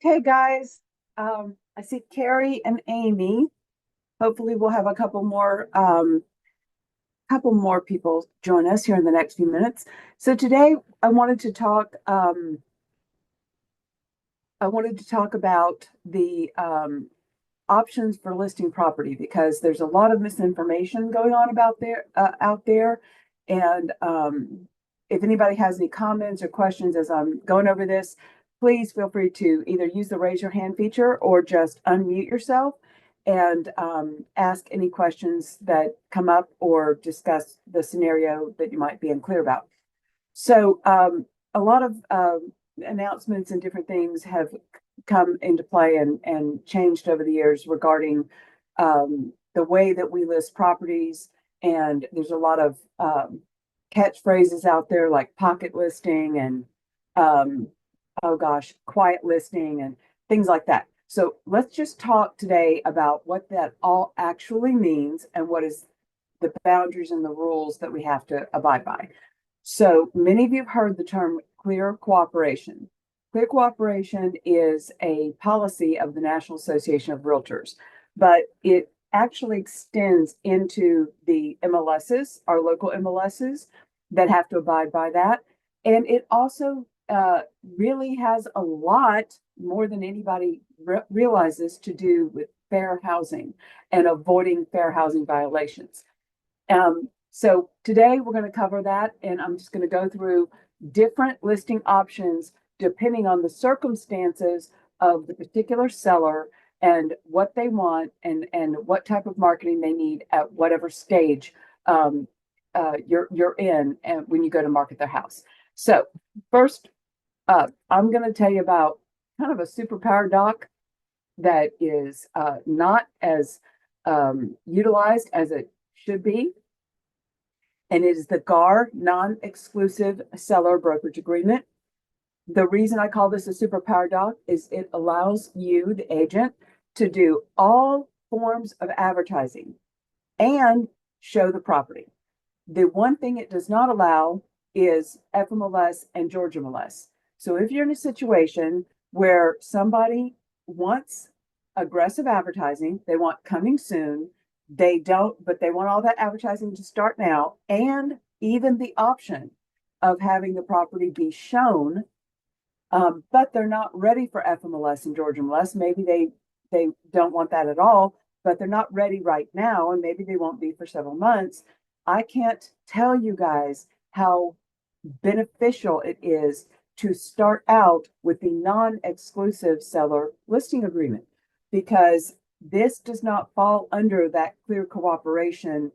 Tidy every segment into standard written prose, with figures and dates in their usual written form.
Okay, guys. I see Carrie and Amy. Hopefully, we'll have a couple more people join us here in the next few minutes. So today, I wanted to talk about the options for listing property because there's a lot of misinformation going on out there, and if anybody has any comments or questions as I'm going over this, please feel free to either use the raise your hand feature or just unmute yourself and ask any questions that come up or discuss the scenario that you might be unclear about. So a lot of announcements and different things have come into play and changed over the years regarding the way that we list properties. And there's a lot of catchphrases out there like pocket listing and oh gosh, quiet listing and things like that. So let's just talk today about what that all actually means and what is the boundaries and the rules that we have to abide by. So many of you have heard the term clear cooperation. Clear cooperation is a policy of the National Association of Realtors, but it actually extends into the MLSs, our local MLSs that have to abide by that. And it also really has a lot more than anybody realizes to do with fair housing and avoiding fair housing violations. So today we're going to cover that, and I'm just going to go through different listing options depending on the circumstances of the particular seller and what they want and what type of marketing they need at whatever stage you're in and when you go to market their house. So first up, I'm going to tell you about kind of a superpower doc that is not as utilized as it should be. And it is the GAR non-exclusive seller brokerage agreement. The reason I call this a superpower doc is it allows you, the agent, to do all forms of advertising and show the property. The one thing it does not allow is FMLS and Georgia MLS. So if you're in a situation where somebody wants aggressive advertising, they want coming soon, they don't, but they want all that advertising to start now, and even the option of having the property be shown, but they're not ready for FMLS and Georgia MLS. Maybe they don't want that at all, but they're not ready right now, and maybe they won't be for several months. I can't tell you guys how beneficial it is to start out with the non-exclusive seller listing agreement, because this does not fall under that clear cooperation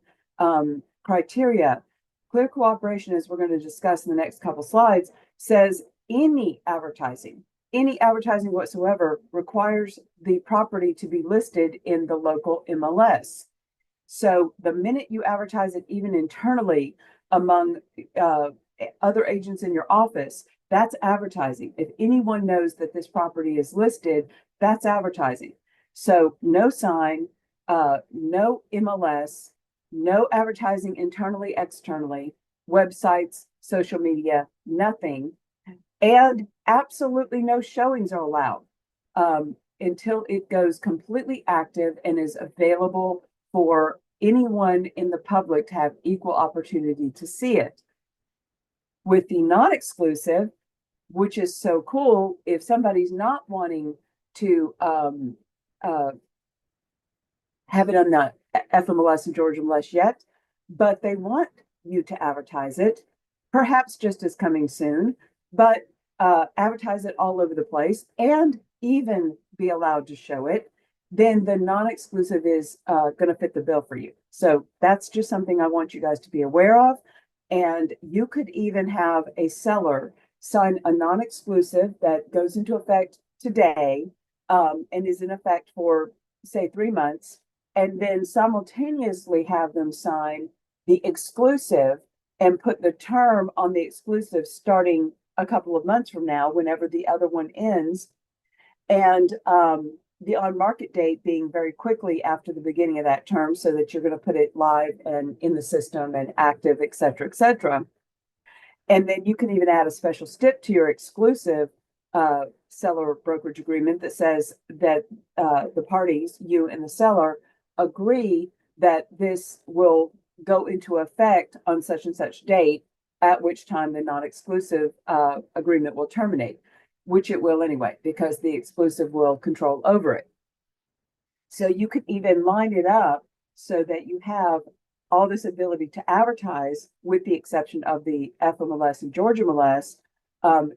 criteria. Clear cooperation, as we're going to discuss in the next couple slides, says any advertising whatsoever requires the property to be listed in the local MLS. So the minute you advertise it, even internally among other agents in your office, that's advertising. If anyone knows that this property is listed, that's advertising. So no sign, no MLS, no advertising internally, externally, websites, social media, nothing. And absolutely no showings are allowed until it goes completely active and is available for anyone in the public to have equal opportunity to see it. With the non-exclusive, which is so cool, if somebody's not wanting to have it on the FMLS and Georgia MLS yet, but they want you to advertise it, perhaps just as coming soon, but advertise it all over the place and even be allowed to show it, then the non-exclusive is going to fit the bill for you. So that's just something I want you guys to be aware of. And you could even have a seller sign a non-exclusive that goes into effect today and is in effect for, say, 3 months, and then simultaneously have them sign the exclusive and put the term on the exclusive starting a couple of months from now, whenever the other one ends, and the on-market date being very quickly after the beginning of that term, so that you're going to put it live and in the system and active, et cetera, et cetera. And then you can even add a special stip to your exclusive seller brokerage agreement that says that the parties, you and the seller, agree that this will go into effect on such and such date, at which time the non-exclusive agreement will terminate, which it will anyway, because the exclusive will control over it. So you could even line it up so that you have all this ability to advertise, with the exception of the FMLS and Georgia molest,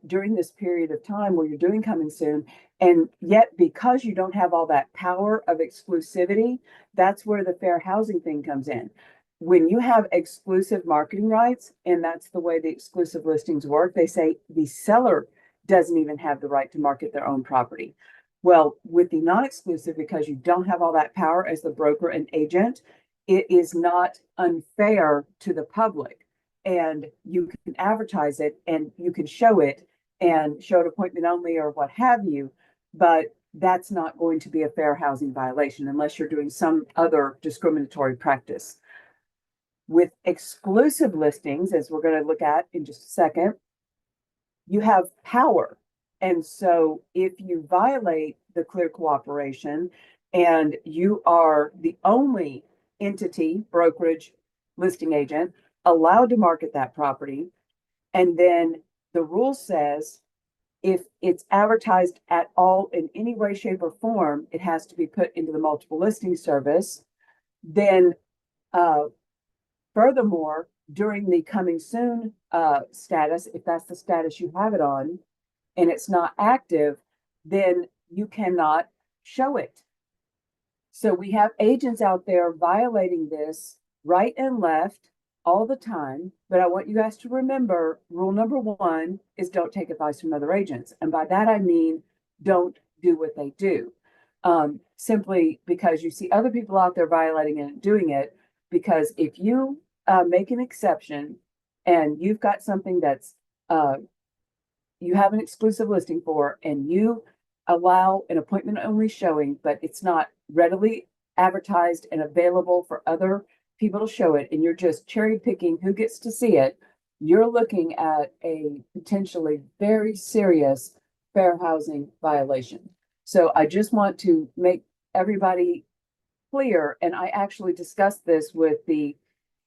during this period of time where you're doing coming soon. And yet, because you don't have all that power of exclusivity, that's where the fair housing thing comes in. When you have exclusive marketing rights, and that's the way the exclusive listings work, they say the seller doesn't even have the right to market their own property. Well, with the non-exclusive, because you don't have all that power as the broker and agent, it is not unfair to the public. And you can advertise it and you can show it appointment only or what have you, but that's not going to be a fair housing violation unless you're doing some other discriminatory practice. With exclusive listings, as we're going to look at in just a second, you have power. And so if you violate the clear cooperation and you are the only entity, brokerage, listing agent allowed to market that property, and then the rule says if it's advertised at all in any way, shape, or form, it has to be put into the multiple listing service. Then furthermore, during the coming soon status, if that's the status you have it on, and it's not active, then you cannot show it. So we have agents out there violating this right and left all the time. But I want you guys to remember, rule number one is don't take advice from other agents. And by that, I mean, don't do what they do. Simply because you see other people out there violating and doing it. Because if you make an exception and you've got something that's you have an exclusive listing for, and you allow an appointment only showing, but it's not readily advertised and available for other people to show it, and you're just cherry picking who gets to see it, you're looking at a potentially very serious fair housing violation. So I just want to make everybody clear, and I actually discussed this with the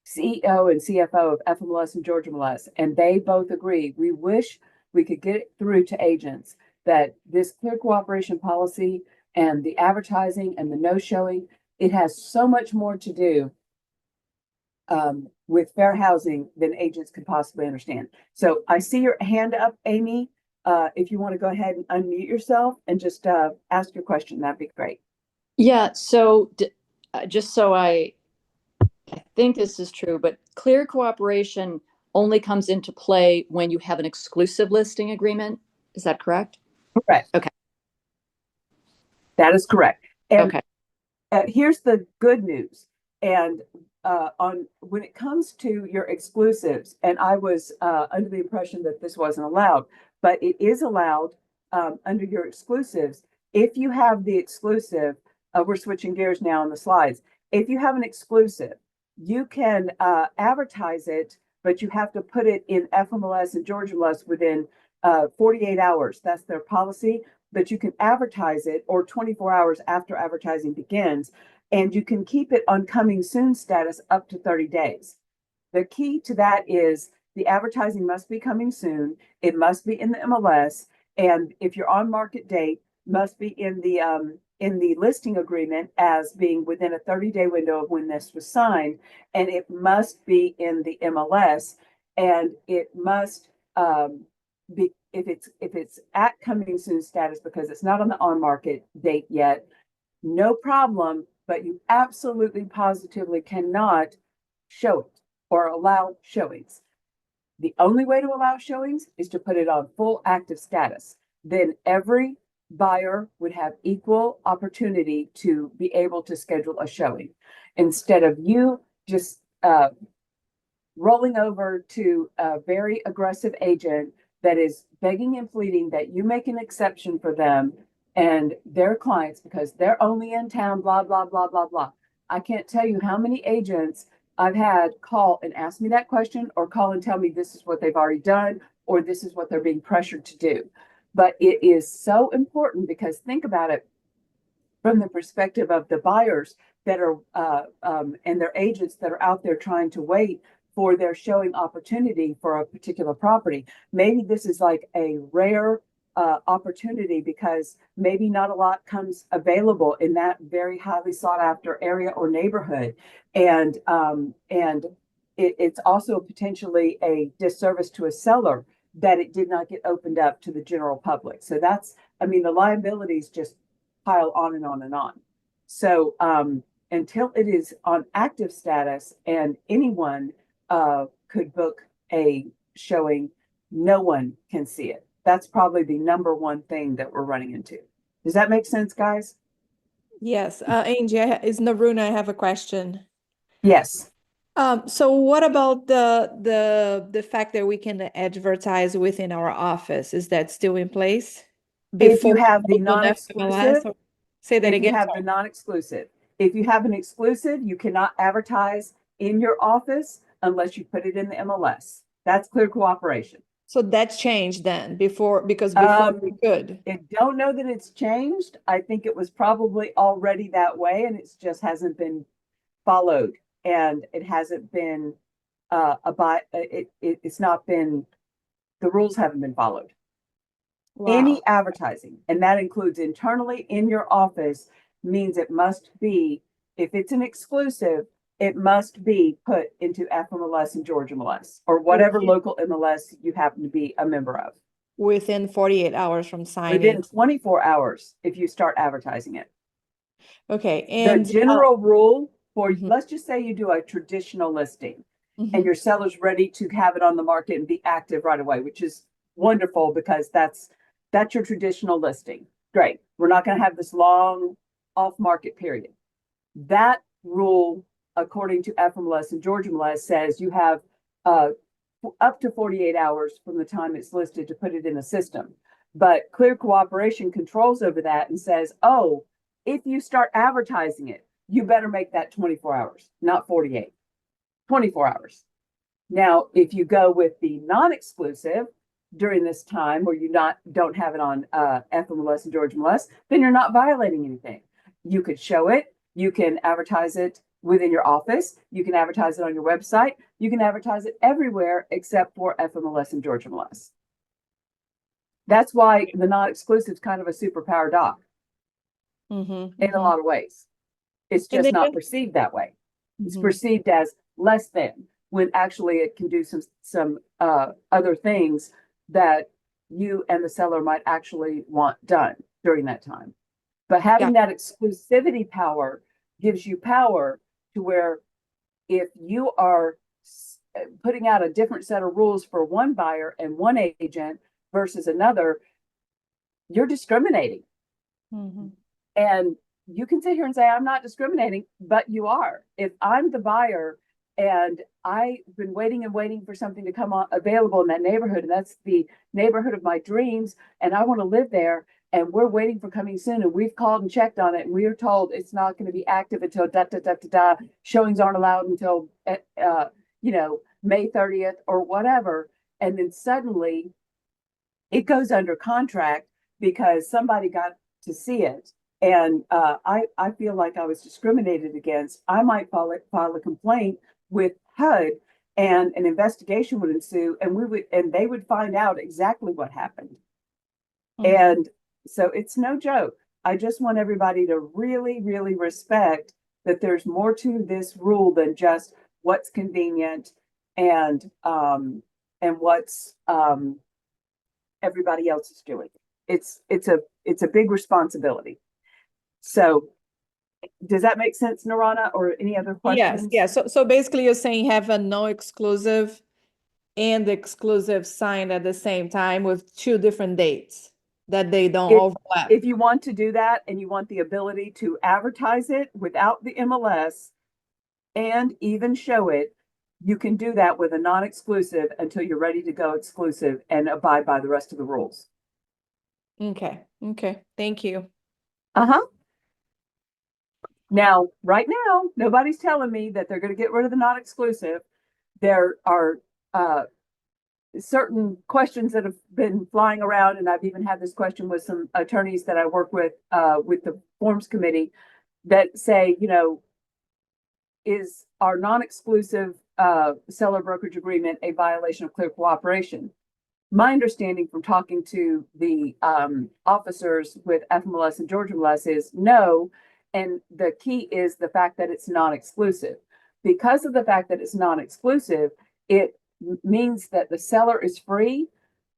CEO and CFO of FMLS and Georgia molest, and they both agree. We wish we could get it through to agents that this clear cooperation policy and the advertising and the no showing, it has so much more to do with fair housing than agents could possibly understand. So I see your hand up, Amy. If you want to go ahead and unmute yourself and just ask your question, that'd be great. Yeah, so just so I think this is true, but clear cooperation only comes into play when you have an exclusive listing agreement. Is that correct? Correct. Okay. That is correct. And okay. Here's the good news. And on when it comes to your exclusives, and I was under the impression that this wasn't allowed, but it is allowed under your exclusives. If you have the exclusive, we're switching gears now on the slides. If you have an exclusive, you can advertise it, but you have to put it in FMLS and Georgia molest within 48 hours. That's their policy. But you can advertise it, or 24 hours after advertising begins, and you can keep it on coming soon status up to 30 days. The key to that is the advertising must be coming soon. It must be in the MLS, and if you're on market date, must be in the listing agreement as being within a 30-day window of when this was signed, and it must be in the MLS, and it must be if it's at coming soon status because it's not on the on market date yet, no problem, but you absolutely positively cannot show it or allow showings. The only way to allow showings is to put it on full active status. Then every buyer would have equal opportunity to be able to schedule a showing instead of you just rolling over to a very aggressive agent that is begging and pleading that you make an exception for them and their clients because they're only in town, blah, blah, blah, blah, blah. I can't tell you how many agents I've had call and ask me that question or call and tell me this is what they've already done or this is what they're being pressured to do. But it is so important because think about it from the perspective of the buyers that are and their agents that are out there trying to wait for their showing opportunity for a particular property. Maybe this is like a rare opportunity because maybe not a lot comes available in that very highly sought after area or neighborhood, and it's also potentially a disservice to a seller that it did not get opened up to the general public. So that's, I mean, the liabilities just pile on and on and on. So until it is on active status and anyone could book a showing, no one can see it. That's probably the number one thing that we're running into. Does that make sense, guys? Yes, Angie, is Naruna, I have a question. Yes. So what about the fact that we can advertise within our office? Is that still in place? If you Before have the we open non-exclusive, FMLS, or- Say that if you again. have the non-exclusive, if you have an exclusive, you cannot advertise in your office unless you put it in the MLS. That's clear cooperation. So that's changed then because before we could. I don't know that it's changed. I think it was probably already that way and it just hasn't been followed and it hasn't been it's not been, the rules haven't been followed. Wow. Any advertising, and that includes internally in your office, means it must be, if it's an exclusive, it must be put into FMLS and Georgia MLS or whatever local MLS you happen to be a member of. Within 48 hours from signing. Within 24 hours if you start advertising it. Okay. And the general rule for, Mhm. let's just say you do a traditional listing Mhm. and your seller's ready to have it on the market and be active right away, which is wonderful because that's your traditional listing. Great. We're not going to have this long off market period. That rule, according to FMLS and Georgia MLS, says you have up to 48 hours from the time it's listed to put it in the system. But Clear Cooperation controls over that and says, oh, if you start advertising it, you better make that 24 hours, not 48, 24 hours. Now, if you go with the non-exclusive during this time where you don't have it on FMLS and Georgia MLS, then you're not violating anything. You could show it, you can advertise it within your office, you can advertise it on your website, you can advertise it everywhere except for FMLS and Georgia MLS. That's why the non-exclusive is kind of a superpower doc in a lot of ways. It's just not perceived that way. It's perceived as less than, when actually it can do some other things that you and the seller might actually want done during that time. But having that exclusivity power gives you power to where if you are putting out a different set of rules for one buyer and one agent versus another, you're discriminating. And you can sit here and say, I'm not discriminating, but you are. If I'm the buyer and I've been waiting and waiting for something to come on available in that neighborhood, and that's the neighborhood of my dreams, and I want to live there, and we're waiting for coming soon, and we've called and checked on it, and we are told it's not going to be active until showings aren't allowed until May 30th or whatever, and then suddenly it goes under contract because somebody got to see it. And I feel like I was discriminated against. I might file a complaint with HUD, and an investigation would ensue, and they would find out exactly what happened. And so it's no joke. I just want everybody to really, really respect that there's more to this rule than just what's convenient and what's everybody else is doing. It's a big responsibility. So does that make sense, Narana, or any other questions? Yes. So basically you're saying have a no exclusive and exclusive signed at the same time with two different dates that they don't overlap. If you want to do that and you want the ability to advertise it without the MLS and even show it, you can do that with a non-exclusive until you're ready to go exclusive and abide by the rest of the rules. Okay. Thank you. Now, right now, nobody's telling me that they're going to get rid of the non-exclusive. There are certain questions that have been flying around, and I've even had this question with some attorneys that I work with the forms committee that say, you know, is our non-exclusive seller brokerage agreement a violation of clear cooperation? My understanding from talking to the officers with FMLS and Georgia MLS is no. And the key is the fact that it's non-exclusive. Because of the fact that it's non-exclusive, it means that the seller is free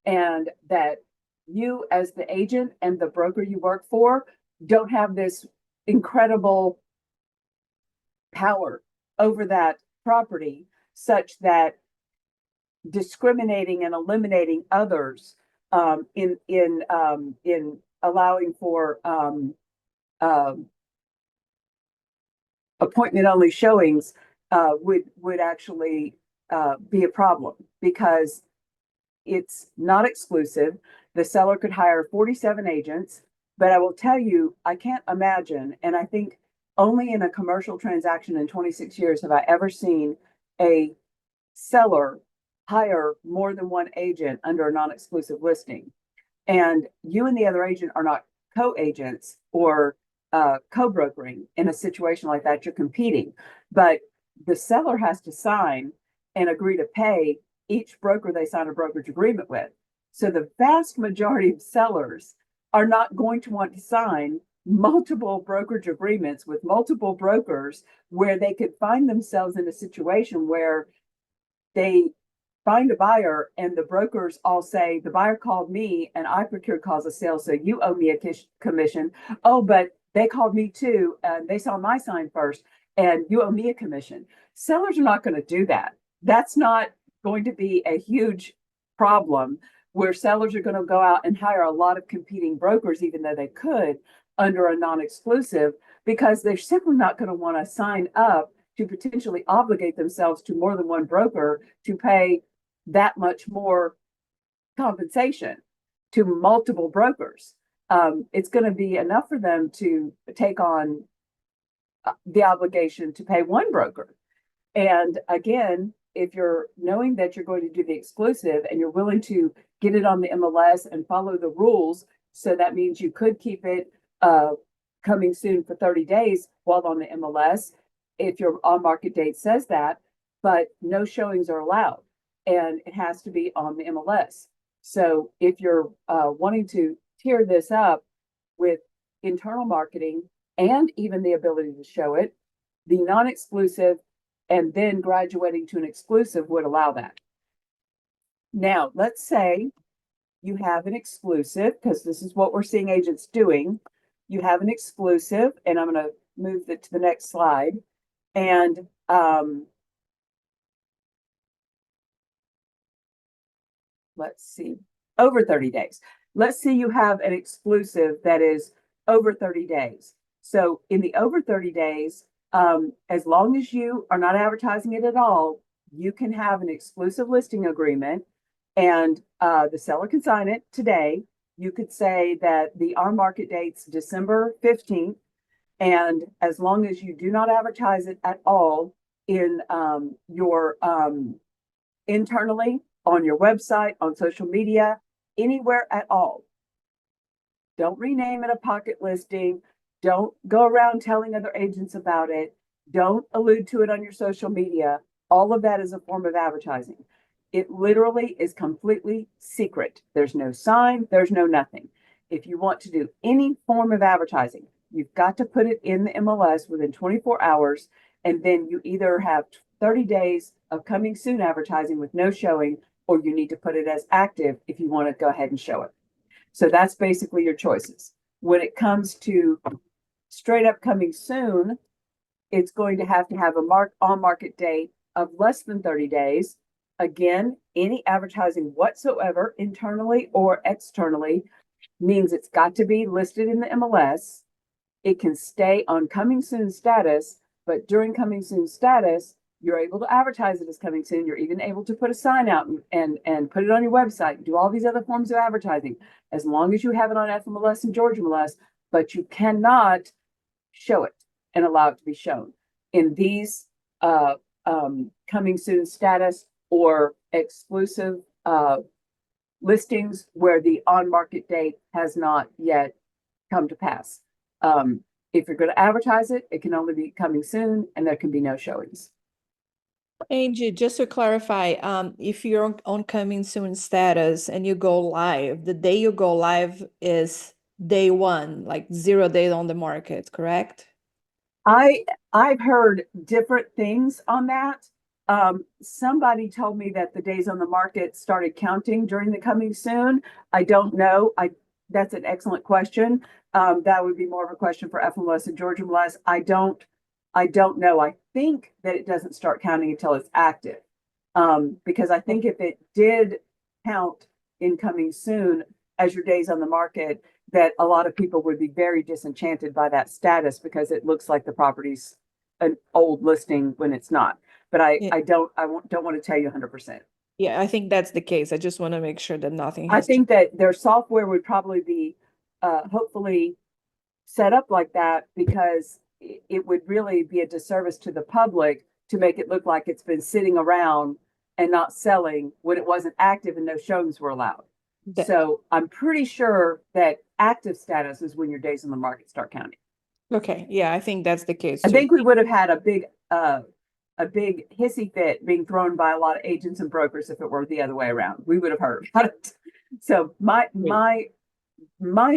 and that you as the agent and the broker you work for don't have this incredible power over that property such that discriminating and eliminating others in allowing for appointment only showings would actually be a problem because it's not exclusive. The seller could hire 47 agents, but I will tell you, I can't imagine, and I think only in a commercial transaction in 26 years have I ever seen a seller hire more than one agent under a non-exclusive listing. And you and the other agent are not co-agents or co-brokering in a situation like that. You're competing, but the seller has to sign and agree to pay each broker they sign a brokerage agreement with. So the vast majority of sellers are not going to want to sign multiple brokerage agreements with multiple brokers where they could find themselves in a situation where they find a buyer and the brokers all say, the buyer called me and I procured cause of sale, so you owe me a commission. Oh, but they called me too and they saw my sign first and you owe me a commission. Sellers are not going to do that. That's not going to be a huge problem where sellers are going to go out and hire a lot of competing brokers, even though they could under a non-exclusive, because they're simply not going to want to sign up to potentially obligate themselves to more than one broker to pay that much more compensation to multiple brokers. It's going to be enough for them to take on the obligation to pay one broker. And again, if you're knowing that you're going to do the exclusive and you're willing to get it on the MLS and follow the rules, so that means you could keep it coming soon for 30 days while on the MLS, if your on-market date says that, but no showings are allowed and it has to be on the MLS. So if you're wanting to tier this up with internal marketing and even the ability to show it, the non-exclusive and then graduating to an exclusive would allow that. Now, let's say you have an exclusive, because this is what we're seeing agents doing. You have an exclusive, and I'm going to move it to the next slide. And let's see, over 30 days. Let's say you have an exclusive that is over 30 days. So in the over 30 days, as long as you are not advertising it at all, you can have an exclusive listing agreement and the seller can sign it today. You could say that the on-market date's December 15th. And as long as you do not advertise it at all in your internally, on your website, on social media, anywhere at all, don't rename it a pocket listing. Don't go around telling other agents about it. Don't allude to it on your social media. All of that is a form of advertising. It literally is completely secret. There's no sign, there's no nothing. If you want to do any form of advertising, you've got to put it in the MLS within 24 hours, and then you either have 30 days of coming soon advertising with no showing, or you need to put it as active if you want to go ahead and show it. So that's basically your choices. When it comes to straight up coming soon, it's going to have a on-market date of less than 30 days. Again, any advertising whatsoever, internally or externally, means it's got to be listed in the MLS. It can stay on coming soon status, but during coming soon status, you're able to advertise it as coming soon. You're even able to put a sign out and put it on your website, do all these other forms of advertising, as long as you have it on FMLS and Georgia MLS, but you cannot show it and allow it to be shown in these coming soon status or exclusive listings where the on-market date has not yet come to pass. If you're going to advertise it, it can only be coming soon, and there can be no showings. Angie, just to clarify, if you're on coming soon status and you go live, the day you go live is day one, like 0 days on the market, correct? I've heard different things on that. Somebody told me that the days on the market started counting during the coming soon. I don't know. That's an excellent question. That would be more of a question for FMLS and Georgia MLS. I don't know. I think that it doesn't start counting until it's active. Because I think if it did count in coming soon as your days on the market, that a lot of people would be very disenchanted by that status because it looks like the property's an old listing when it's not. But I don't want to tell you 100%. Yeah, I think that's the case. I just want to make sure that nothing I has think that their software would probably be hopefully set up like that, because it would really be a disservice to the public to make it look like it's been sitting around and not selling when it wasn't active and no showings were allowed. So I'm pretty sure that active status is when your days on the market start counting. Okay, yeah, I think that's the case I too. think we would have had a big hissy fit being thrown by a lot of agents and brokers if it were the other way around. We would have heard about it. So my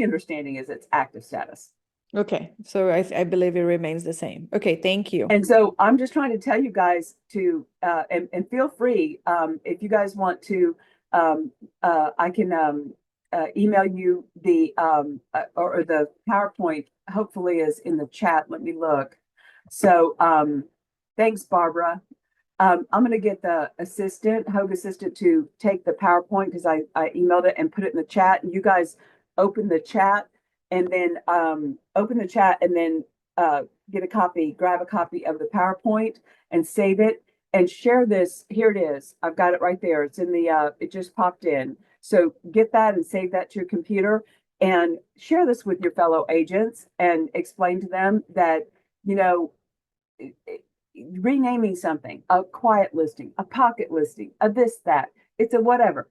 understanding is it's active status. Okay, so I believe it remains the same. Okay, thank you. And so I'm just trying to tell you guys to and feel free if you guys want to. I can email you the or the PowerPoint. Hopefully, is in the chat. Let me look. So thanks, Barbara. I'm going to get the Hogue assistant, to take the PowerPoint, because I emailed it and put it in the chat. And you guys open the chat and then get a copy, grab a copy of the PowerPoint and save it and share this. Here it is. I've got it right there. It's in the, it just popped in. So get that and save that to your computer and share this with your fellow agents and explain to them that, you know, renaming something, a quiet listing, a pocket listing, a this, that, it's a whatever.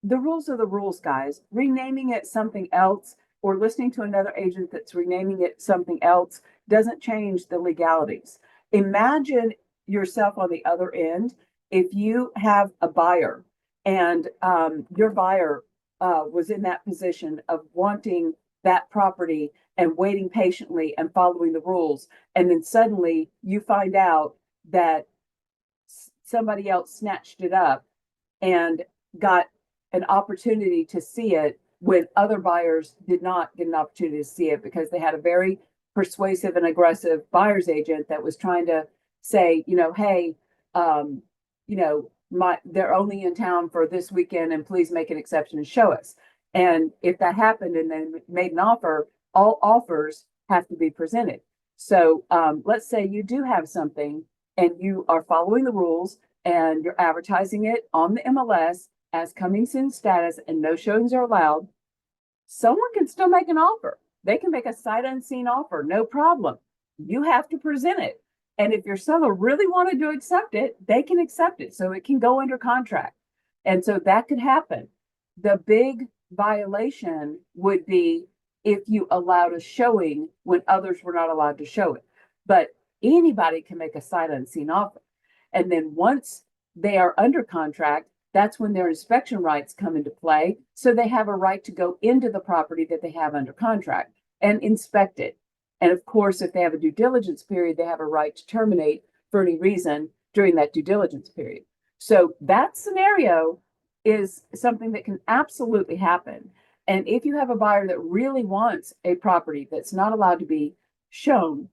The rules are the rules, guys. Renaming it something else or listening to another agent that's renaming it something else doesn't change the legalities. Imagine yourself on the other end. If you have a buyer and your buyer was in that position of wanting that property and waiting patiently and following the rules, and then suddenly you find out that somebody else snatched it up and got an opportunity to see it when other buyers did not get an opportunity to see it because they had a very persuasive and aggressive buyer's agent that was trying to say, you know, hey, you know, they're only in town for this weekend and please make an exception and show us. And if that happened and then made an offer, all offers have to be presented. So let's say you do have something and you are following the rules and you're advertising it on the MLS as coming soon status and no showings are allowed. Someone can still make an offer. They can make a sight unseen offer, no problem. You have to present it. And if your seller really wanted to accept it, they can accept it. So it can go under contract. And so that could happen. The big violation would be if you allowed a showing when others were not allowed to show it. But anybody can make a sight unseen offer. And then once they are under contract, that's when their inspection rights come into play. So they have a right to go into the property that they have under contract and inspect it. And of course, if they have a due diligence period, they have a right to terminate for any reason during that due diligence period. So that scenario is something that can absolutely happen. And if you have a buyer that really wants a property that's not allowed to be shown,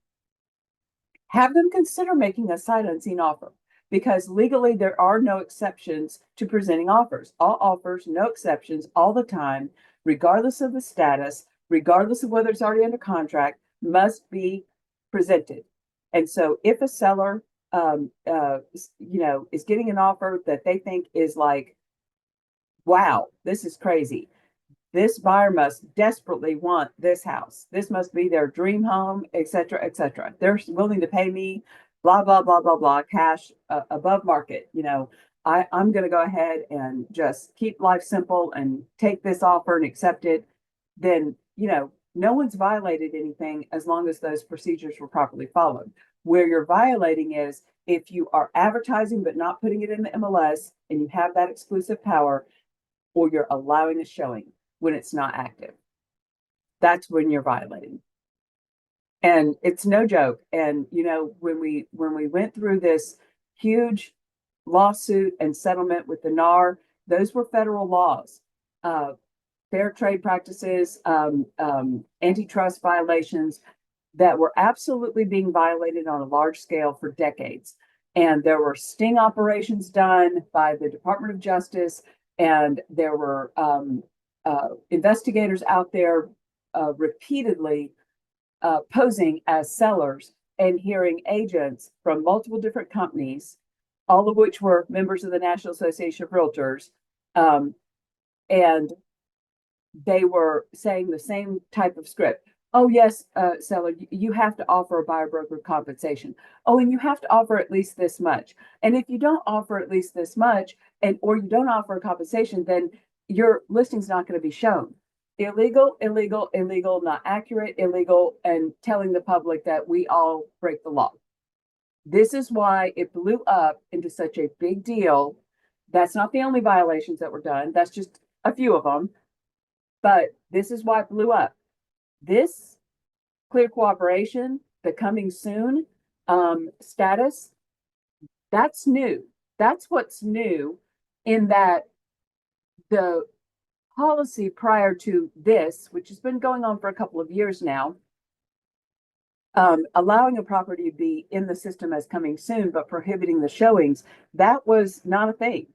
have them consider making a sight unseen offer, because legally there are no exceptions to presenting offers. All offers, no exceptions, all the time, regardless of the status, regardless of whether it's already under contract, must be presented. And so if a seller, you know, is getting an offer that they think is like, wow, this is crazy. This buyer must desperately want this house. This must be their dream home, et cetera, et cetera. They're willing to pay me blah, blah, blah, blah, blah, cash above market. You know, I'm going to go ahead and just keep life simple and take this offer and accept it, then, no one's violated anything as long as those procedures were properly followed. Where you're violating is if you are advertising but not putting it in the MLS and you have that exclusive power, or you're allowing a showing when it's not active. That's when you're violating. And it's no joke. And when we went through this huge lawsuit and settlement with the NAR, those were federal laws. Fair trade practices, antitrust violations that were absolutely being violated on a large scale for decades. And there were sting operations done by the Department of Justice, and there were investigators out there repeatedly posing as sellers and hearing agents from multiple different companies, all of which were members of the National Association of Realtors. And they were saying the same type of script. Oh, yes, seller, you have to offer a buyer broker compensation. Oh, and you have to offer at least this much. And if you don't offer at least this much, or you don't offer a compensation, then your listing's not going to be shown. Illegal, illegal, illegal, not accurate, illegal, and telling the public that we all break the law. This is why it blew up into such a big deal. That's not the only violations that were done. That's just a few of them. But this is why it blew up. This clear cooperation, the coming soon status, that's new. That's what's new, in that the policy prior to this, which has been going on for a couple of years now, allowing a property to be in the system as coming soon, but prohibiting the showings, that was not a thing.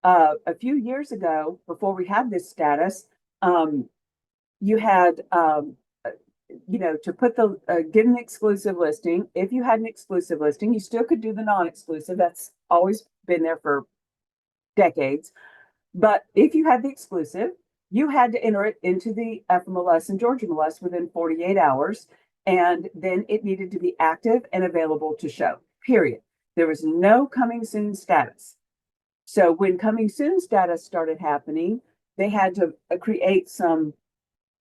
A few years ago, before we had this status, you had, to put get an exclusive listing. If you had an exclusive listing, you still could do the non-exclusive. That's always been there for decades. But if you had the exclusive, you had to enter it into the FMLS and Georgia MLS within 48 hours. And then it needed to be active and available to show, period. There was no coming soon status. So when coming soon status started happening, they had to create some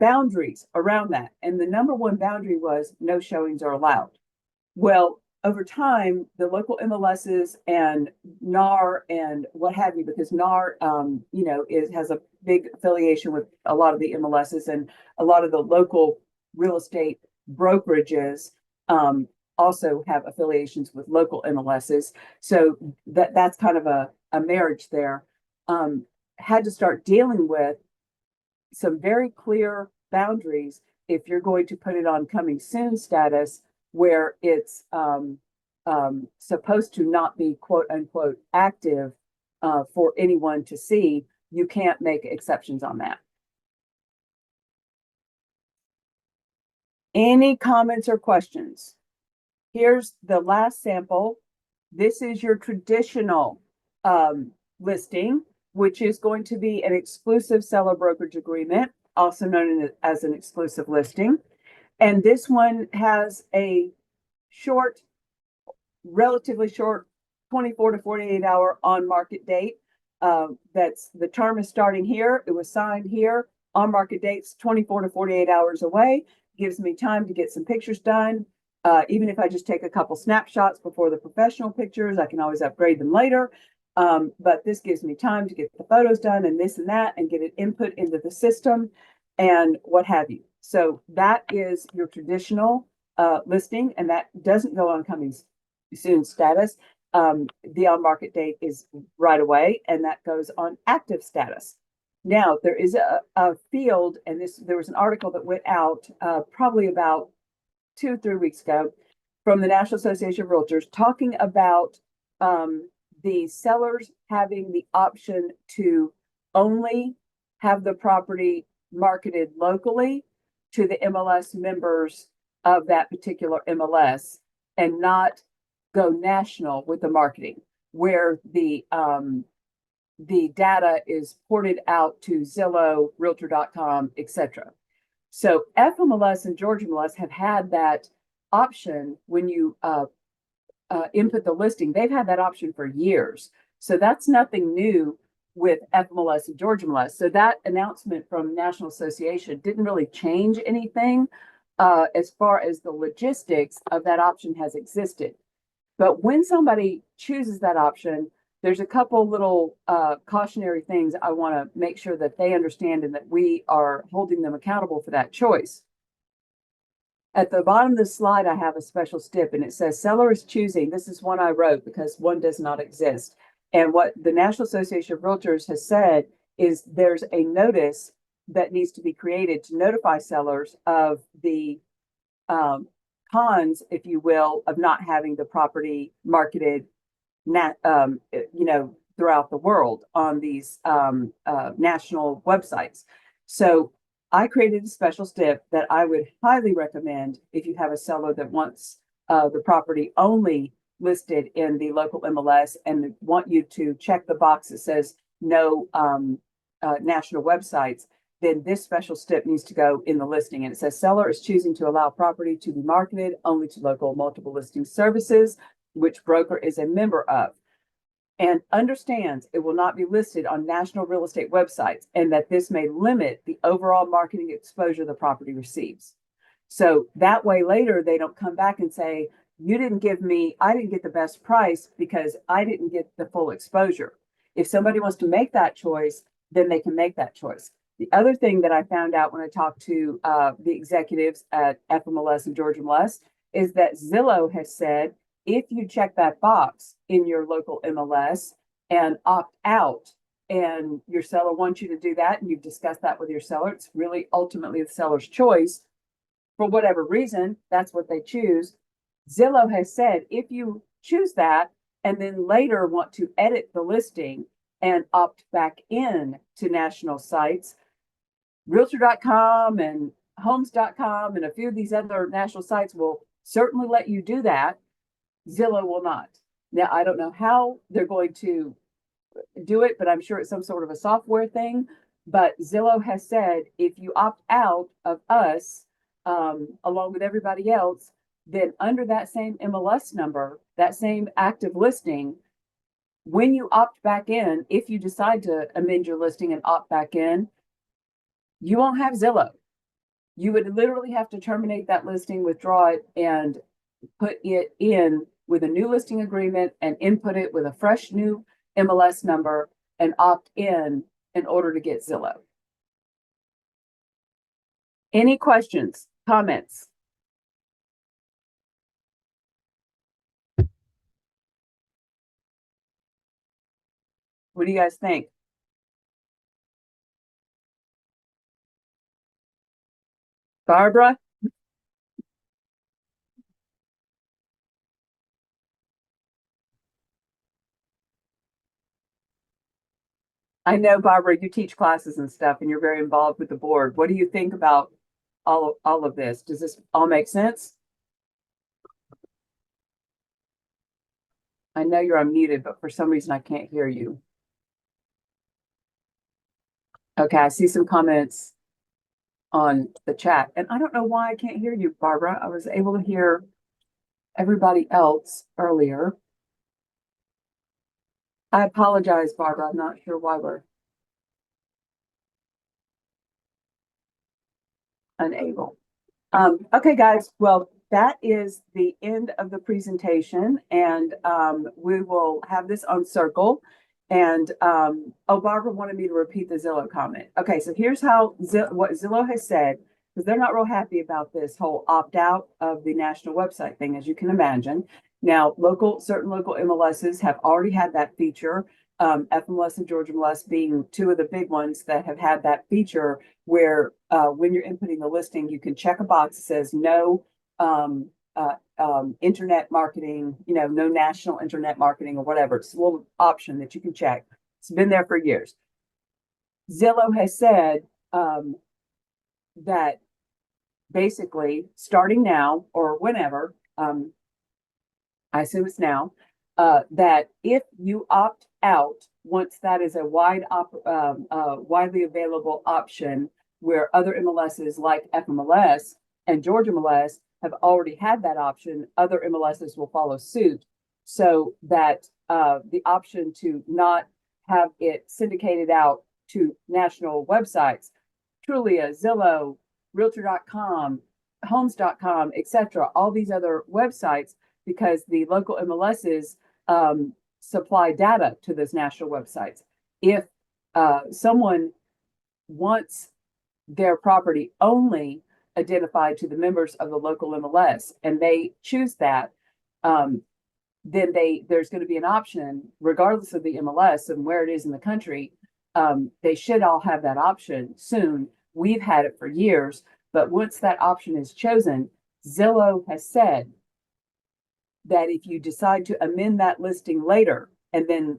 boundaries around that. And the number one boundary was no showings are allowed. Well, over time, the local MLSs and NAR and what have you, because NAR, has a big affiliation with a lot of the MLSs, and a lot of the local real estate brokerages also have affiliations with local MLSs. So that's kind of a marriage there. Had to start dealing with some very clear boundaries if you're going to put it on coming soon status, where it's supposed to not be quote unquote active for anyone to see. You can't make exceptions on that. Any comments or questions? Here's the last sample. This is your traditional listing, which is going to be an exclusive seller brokerage agreement, also known as an exclusive listing. And this one has a relatively short 24 to 48 hour on market date. That's the term is starting here. It was signed here. On market dates 24 to 48 hours away. Gives me time to get some pictures done. Even if I just take a couple snapshots before the professional pictures, I can always upgrade them later. But this gives me time to get the photos done and this and that, and get it input into the system and what have you. So that is your traditional listing, and that doesn't go on coming soon status. The on market date is right away, and that goes on active status. Now there is a field, and there was an article that went out probably about 2 or 3 weeks ago from the National Association of Realtors talking about the sellers having the option to only have the property marketed locally to the MLS members of that particular MLS, and not go national with the marketing, where the data is ported out to Zillow, Realtor.com, etc. So FMLS and Georgia MLS have had that option when you input the listing. They've had that option for years So that's nothing new with FMLS and Georgia MLS. So that announcement from National Association didn't really change anything as far as the logistics of that option has existed. But when somebody chooses that option, there's a couple little cautionary things I want to make sure that they understand and that we are holding them accountable for that choice. At the bottom of the slide, I have a special stip and it says seller is choosing. This is one I wrote because one does not exist. And what the National Association of Realtors has said is there's a notice that needs to be created to notify sellers of the cons, if you will, of not having the property marketed, throughout the world on these national websites. So I created a special stip that I would highly recommend if you have a seller that wants the property only listed in the local MLS and want you to check the box that says no national websites, then this special stip needs to go in the listing. And it says seller is choosing to allow property to be marketed only to local multiple listing services, which broker is a member of, and understands it will not be listed on national real estate websites and that this may limit the overall marketing exposure the property receives. So that way later, they don't come back and say, I didn't get the best price because I didn't get the full exposure. If somebody wants to make that choice, then they can make that choice. The other thing that I found out when I talked to the executives at FMLS and Georgia MLS is that Zillow has said, if you check that box in your local MLS and opt out, and your seller wants you to do that, and you've discussed that with your seller, it's really ultimately the seller's choice. For whatever reason, that's what they choose. Zillow has said, if you choose that and then later want to edit the listing and opt back in to national sites, Realtor.com and Homes.com and a few of these other national sites will certainly let you do that. Zillow will not. Now, I don't know how they're going to do it, but I'm sure it's some sort of a software thing. But Zillow has said, if you opt out of us, along with everybody else, then under that same MLS number, that same active listing, when you opt back in, if you decide to amend your listing and opt back in, you won't have Zillow. You would literally have to terminate that listing, withdraw it, and put it in with a new listing agreement and input it with a fresh new MLS number and opt in order to get Zillow. Any questions, comments? What do you guys think? Barbara? I know, Barbara, you teach classes and stuff and you're very involved with the board. What do you think about all of this? Does this all make sense? I know you're unmuted, but for some reason I can't hear you. Okay, I see some comments on the chat and I don't know why I can't hear you, Barbara. I was able to hear everybody else earlier. I apologize, Barbara. I'm not sure why we're unable. Okay, guys. Well, that is the end of the presentation, and we will have this on Circle. And oh, Barbara wanted me to repeat the Zillow comment. Okay, so here's how what Zillow has said, because they're not real happy about this whole opt out of the national website thing, as you can imagine. Now, certain local MLSs have already had that feature. FMLS and Georgia MLS being two of the big ones that have had that feature where when you're inputting the listing, you can check a box that says no internet marketing, no national internet marketing or whatever. It's a little option that you can check. It's been there for years. Zillow has said that basically starting now or whenever, I assume it's now, that if you opt out, once that is a widely available option where other MLSs like FMLS and Georgia MLS have already had that option, other MLSs will follow suit so that the option to not have it syndicated out to national websites, Trulia, Zillow, Realtor.com, Homes.com, etc., all these other websites, because the local MLSs supply data to those national websites. If someone wants their property only identified to the members of the local MLS and they choose that, then there's going to be an option, regardless of the MLS and where it is in the country. They should all have that option soon. We've had it for years, but once that option is chosen, Zillow has said that if you decide to amend that listing later and then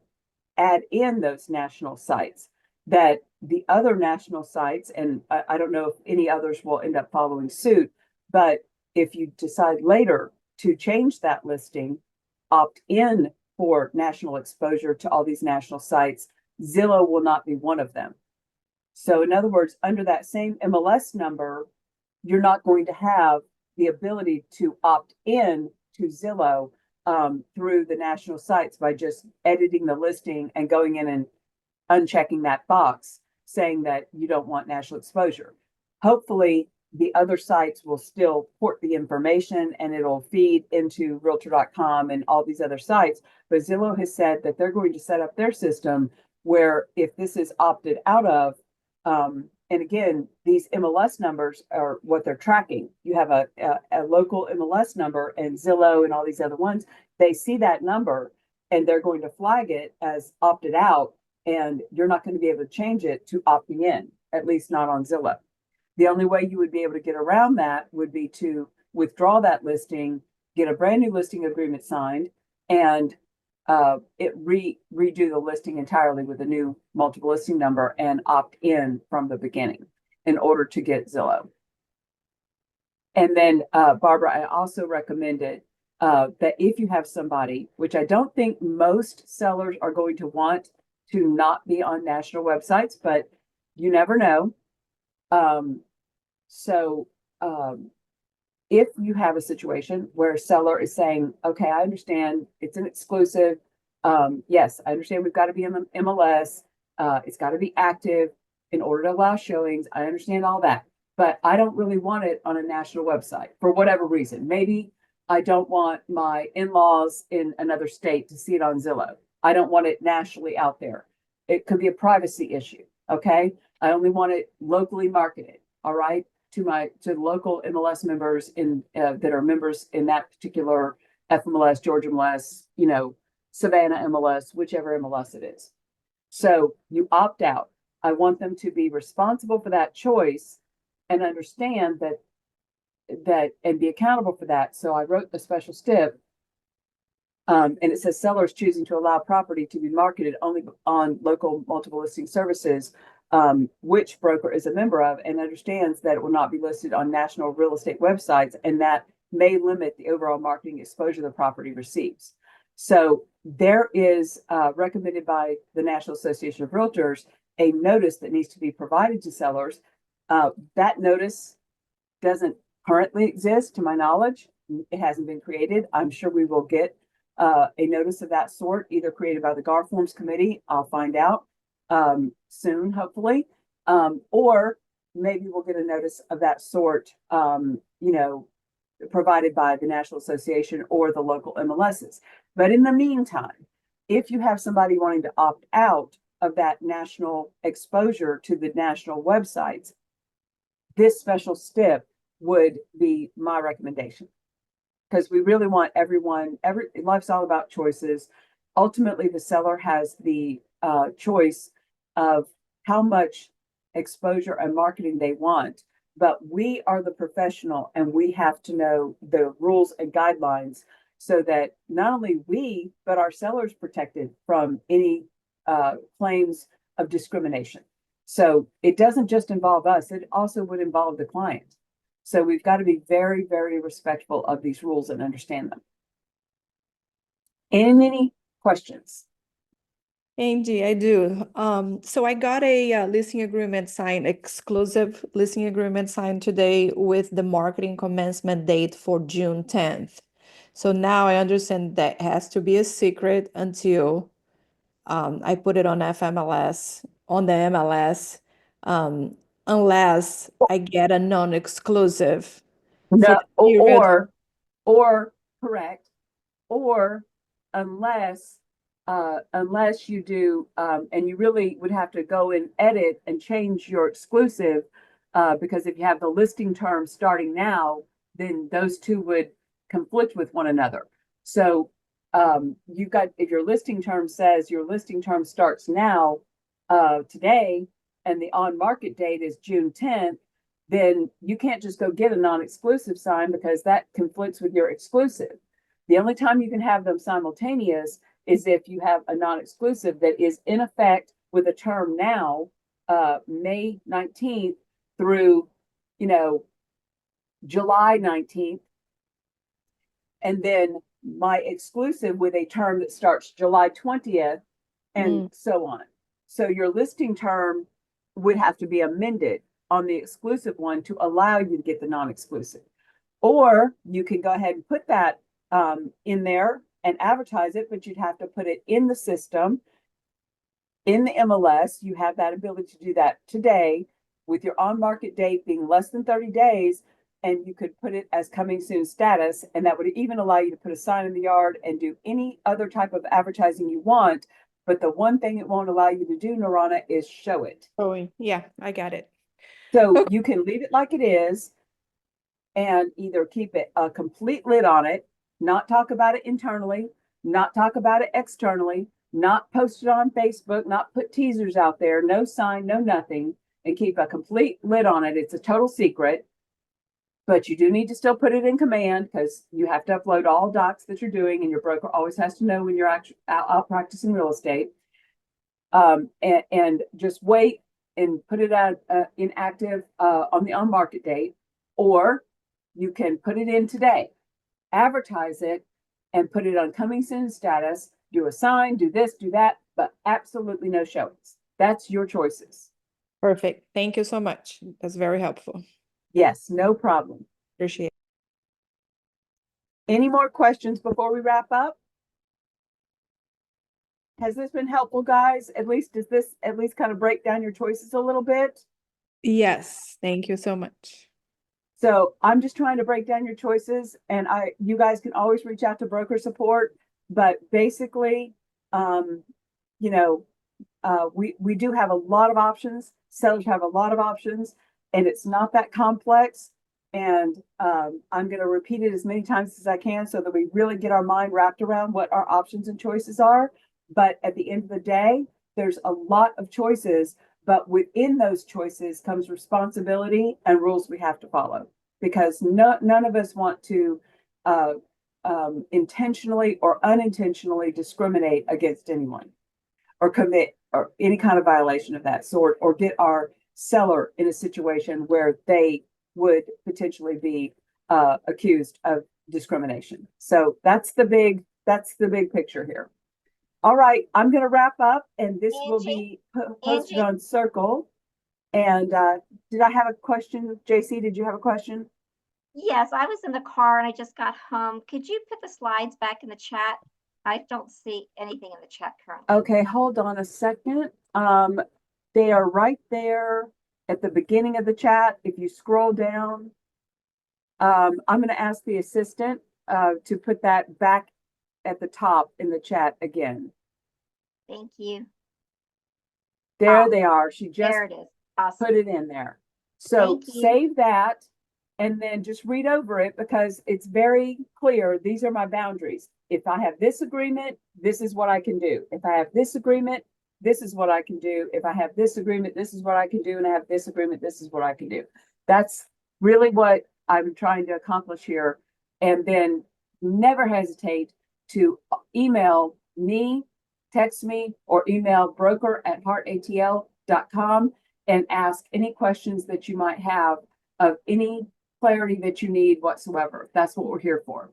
add in those national sites, that the other national sites, and I don't know if any others will end up following suit, but if you decide later to change that listing, opt in for national exposure to all these national sites, Zillow will not be one of them. So in other words, under that same MLS number, you're not going to have the ability to opt in to Zillow through the national sites by just editing the listing and going in and unchecking that box saying that you don't want national exposure. Hopefully, the other sites will still port the information and it'll feed into Realtor.com and all these other sites. But Zillow has said that they're going to set up their system where if this is opted out of, and again, these MLS numbers are what they're tracking. You have a local MLS number, and Zillow and all these other ones, they see that number and they're going to flag it as opted out, and you're not going to be able to change it to opting in, at least not on Zillow. The only way you would be able to get around that would be to withdraw that listing, get a brand new listing agreement signed, and redo the listing entirely with a new multiple listing number and opt in from the beginning in order to get Zillow. And then, Barbara, I also recommended that if you have somebody, which I don't think most sellers are going to want to not be on national websites, but you never know. If you have a situation where a seller is saying, okay, I understand it's an exclusive. Yes, I understand we've got to be in the MLS. It's got to be active in order to allow showings. I understand all that, but I don't really want it on a national website for whatever reason. Maybe I don't want my in-laws in another state to see it on Zillow. I don't want it nationally out there. It could be a privacy issue. Okay. I only want it locally marketed. All right. To local MLS members that are members in that particular FMLS, Georgia MLS, Savannah MLS, whichever MLS it is. So you opt out. I want them to be responsible for that choice and understand that and be accountable for that. So I wrote the special stip, and it says sellers choosing to allow property to be marketed only on local multiple listing services, which broker is a member of, and understands that it will not be listed on national real estate websites, and that may limit the overall marketing exposure the property receives. So there is, recommended by the National Association of Realtors, a notice that needs to be provided to sellers. That notice doesn't currently exist, to my knowledge. It hasn't been created. I'm sure we will get a notice of that sort, either created by the GAR Forms Committee. I'll find out soon, hopefully, or maybe we'll get a notice of that sort, provided by the National Association or the local MLSs. But in the meantime, if you have somebody wanting to opt out of that national exposure to the national websites, this special stip would be my recommendation, because we really want life's all about choices. Ultimately, the seller has the choice of how much exposure and marketing they want, but we are the professional and we have to know the rules and guidelines so that not only we, but our sellers protected from any claims of discrimination. So it doesn't just involve us, it also would involve the client. So we've got to be very, very respectful of these rules and understand them. Any questions? Angie, I do. So I got a listing agreement signed, exclusive listing agreement signed today with the marketing commencement date for June 10th. So now I understand that has to be a secret until I put it on FMLS, on the MLS, um, unless I get a non-exclusive for No, the period. or correct, or unless unless you do and you really would have to go and edit and change your exclusive because if you have the listing terms starting now, then those two would conflict with one another. So you've got, if your listing term says your listing term starts now today and the on market date is June 10th, then you can't just go get a non-exclusive sign because that conflicts with your exclusive. The only time you can have them simultaneous is if you have a non-exclusive that is in effect with a term now, May 19th through, July 19th. And then my exclusive with a term that starts July 20th and so on. So your listing term would have to be amended on the exclusive one to allow you to get the non-exclusive. Or you can go ahead and put that in there and advertise it, but you'd have to put it in the system, in the MLS. You have that ability to do that today with your on-market date being less than 30 days, and you could put it as coming soon status, and that would even allow you to put a sign in the yard and do any other type of advertising you want. But the one thing it won't allow you to do, Norana, is show it. Oh, yeah, I got it. So you can leave it like it is and either keep it a complete lid on it, not talk about it internally, not talk about it externally, not post it on Facebook, not put teasers out there, no sign, no nothing, and keep a complete lid on it. It's a total secret, but you do need to still put it in command because you have to upload all docs that you're doing, and your broker always has to know when you're out practicing real estate. And just wait and put it out inactive on the on market date, or you can put it in today, advertise it, and put it on coming soon status, do a sign, do this, do that, but absolutely no showings. That's your choices. Perfect. Thank you so much. That's very helpful. Yes, no problem. Appreciate it. Any more questions before we wrap up? Has this been helpful, guys? Does this at least kind of break down your choices a little bit? Yes, thank you so much. So I'm just trying to break down your choices, and you guys can always reach out to broker support. But basically, we do have a lot of options. Sellers have a lot of options, and it's not that complex. And I'm going to repeat it as many times as I can so that we really get our mind wrapped around what our options and choices are. But at the end of the day, there's a lot of choices, but within those choices comes responsibility and rules we have to follow, because none of us want to intentionally or unintentionally discriminate against anyone or commit or any kind of violation of that sort, or get our seller in a situation where they would potentially be accused of discrimination. So that's the big picture here. All right, I'm going to wrap up, and this will be posted on Circle. And did I have a question? JC, did you have a question? Yes, I was in the car and I just got home. Could you put the slides back in the chat? I don't see anything in the chat currently. Okay, hold on a second. They are right there at the beginning of the chat. If you scroll down, I'm going to ask the assistant to put that back at the top in the chat again. Thank you. There they are. She just There it is. Awesome. put it in there. So save that and then just read over it, because it's very clear. These are my boundaries. If I have this agreement, this is what I can do. If I have this agreement, this is what I can do. If I have this agreement, this is what I can do. And I have this agreement, this is what I can do. That's really what I'm trying to accomplish here. And then never hesitate to email me, text me, or email broker@heartatl.com and ask any questions that you might have of any clarity that you need whatsoever. That's what we're here for.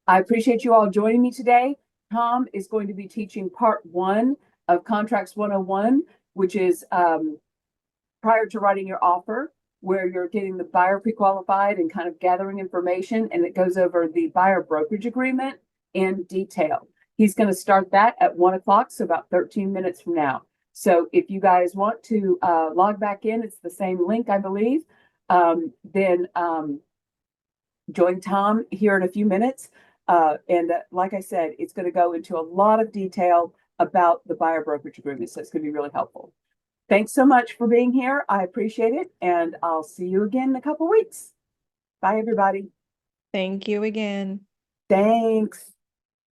I appreciate you all joining me today. Tom is going to be teaching part 1 of Contracts 101, which is prior to writing your offer. where you're getting the buyer pre-qualified and kind of gathering information, and it goes over the buyer brokerage agreement in detail. He's going to start that at 1 o'clock, so about 13 minutes from now. So if you guys want to log back in, it's the same link, I believe. Then join Tom here in a few minutes. Like I said, it's going to go into a lot of detail about the buyer brokerage agreement, so it's going to be really helpful. Thanks so much for being here. I appreciate it, and I'll see you again in a couple weeks. Bye, everybody. Thank you again. Thanks.